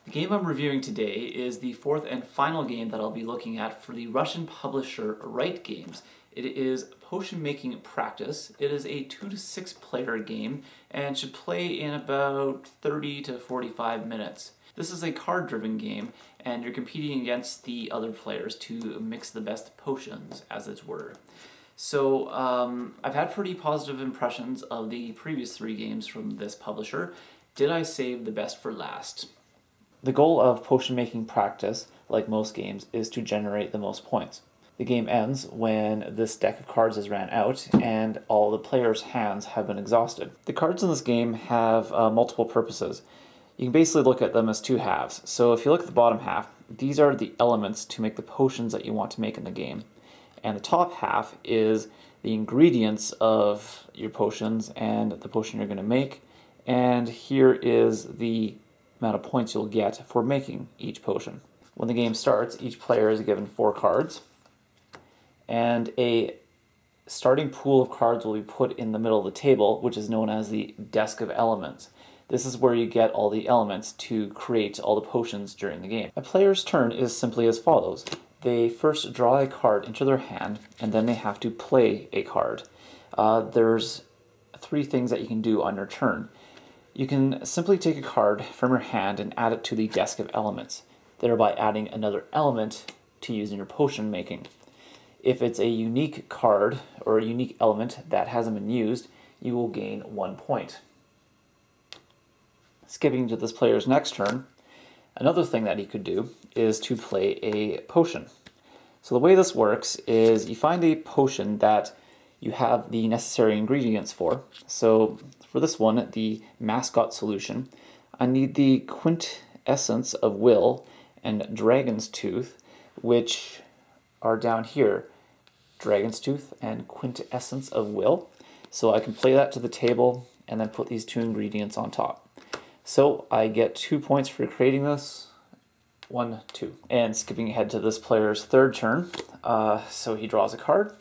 The game I'm reviewing today is the fourth and final game that I'll be looking at for the Russian publisher Right Games. It is Potion Making Practice. It is a 2 to 6 player game and should play in about 30 to 45 minutes. This is a card-driven game and you're competing against the other players to mix the best potions, as it were. So I've had pretty positive impressions of the previous 3 games from this publisher. Did I save the best for last? The goal of Potion Making Practice, like most games, is to generate the most points. The game ends when this deck of cards is ran out and all the players' hands have been exhausted. The cards in this game have multiple purposes. You can basically look at them as 2 halves. So if you look at the bottom half, these are the elements to make the potions that you want to make in the game. And the top half is the ingredients of your potions and the potion you're going to make. And here is the amount of points you'll get for making each potion. When the game starts, each player is given 4 cards, and a starting pool of cards will be put in the middle of the table, which is known as the desk of elements. This is where you get all the elements to create all the potions during the game. A player's turn is simply as follows. They first draw a card into their hand, and then they have to play a card. There's 3 things that you can do on your turn. You can simply take a card from your hand and add it to the desk of elements, thereby adding another element to use in your potion making. If it's a unique card or a unique element that hasn't been used, you will gain 1 point. Skipping to this player's next turn, another thing that he could do is to play a potion. So the way this works is you find a potion that you have the necessary ingredients for. So for this one, the mascot solution, I need the quintessence of will and dragon's tooth, which are down here. Dragon's tooth and quintessence of will. So I can play that to the table and then put these 2 ingredients on top. So I get 2 points for creating this. 1, 2. And skipping ahead to this player's third turn, so he draws a card.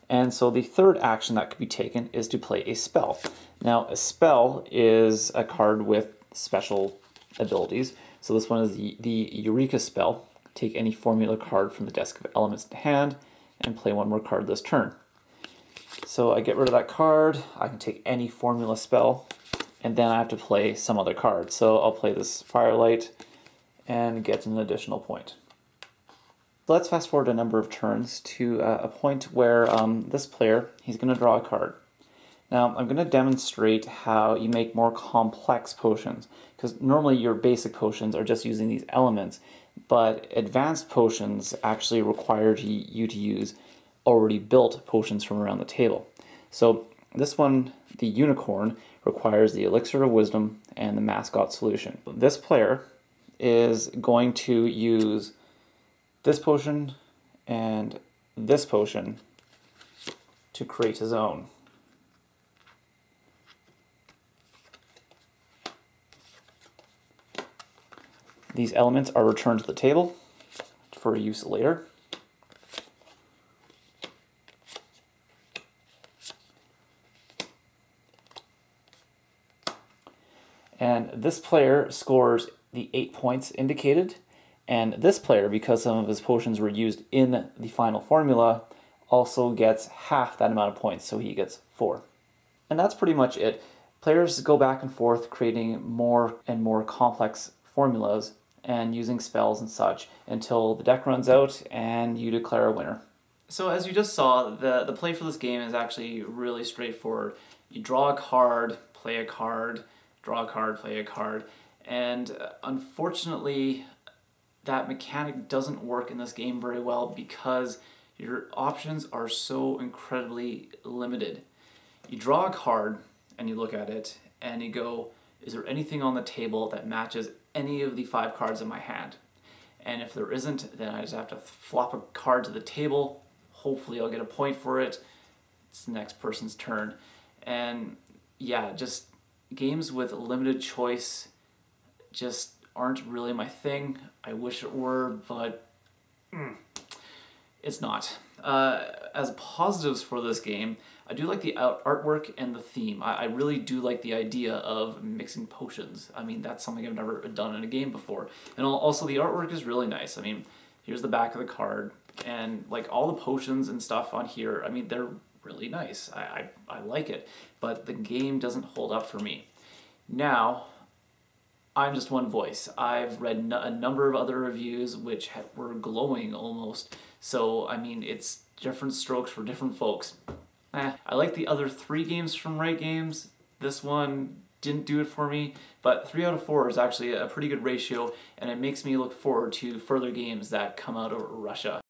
And so the third action that could be taken is to play a spell. Now, a spell is a card with special abilities. So this one is the Eureka spell. Take any formula card from the desk of elements to hand and play 1 more card this turn. So I get rid of that card. I can take any formula spell, and then I have to play some other card. So I'll play this Firelight and get an additional point. Let's fast forward a number of turns to a point where this player, he's going to draw a card. Now I'm going to demonstrate how you make more complex potions, because normally your basic potions are just using these elements, but advanced potions actually require you to use already built potions from around the table. So this one, the unicorn, requires the elixir of wisdom and the mascot solution. This player is going to use this potion and this potion to create his own. These elements are returned to the table for use later. And this player scores the 8 points indicated. And this player, because some of his potions were used in the final formula, also gets half that amount of points, so he gets 4. And that's pretty much it. Players go back and forth creating more and more complex formulas and using spells and such until the deck runs out and you declare a winner. So as you just saw, the play for this game is actually really straightforward. You draw a card, play a card, draw a card, play a card, and unfortunately that mechanic doesn't work in this game very well because your options are so incredibly limited. You draw a card and you look at it and you go, is there anything on the table that matches any of the 5 cards in my hand? And if there isn't, then I just have to flop a card to the table. Hopefully I'll get a point for it. It's the next person's turn. And yeah, just games with limited choice just aren't really my thing. I wish it were, but It's not. As positives for this game, I do like the artwork and the theme. I really do like the idea of mixing potions. I mean, that's something I've never done in a game before. And also the artwork is really nice. I mean, here's the back of the card, and like all the potions and stuff on here, I mean, they're really nice. I like it, but the game doesn't hold up for me. Now, I'm just one voice. I've read a number of other reviews which were glowing almost. So, I mean, it's different strokes for different folks. I like the other 3 games from Right Games. This one didn't do it for me, but 3 out of 4 is actually a pretty good ratio, and it makes me look forward to further games that come out of Russia.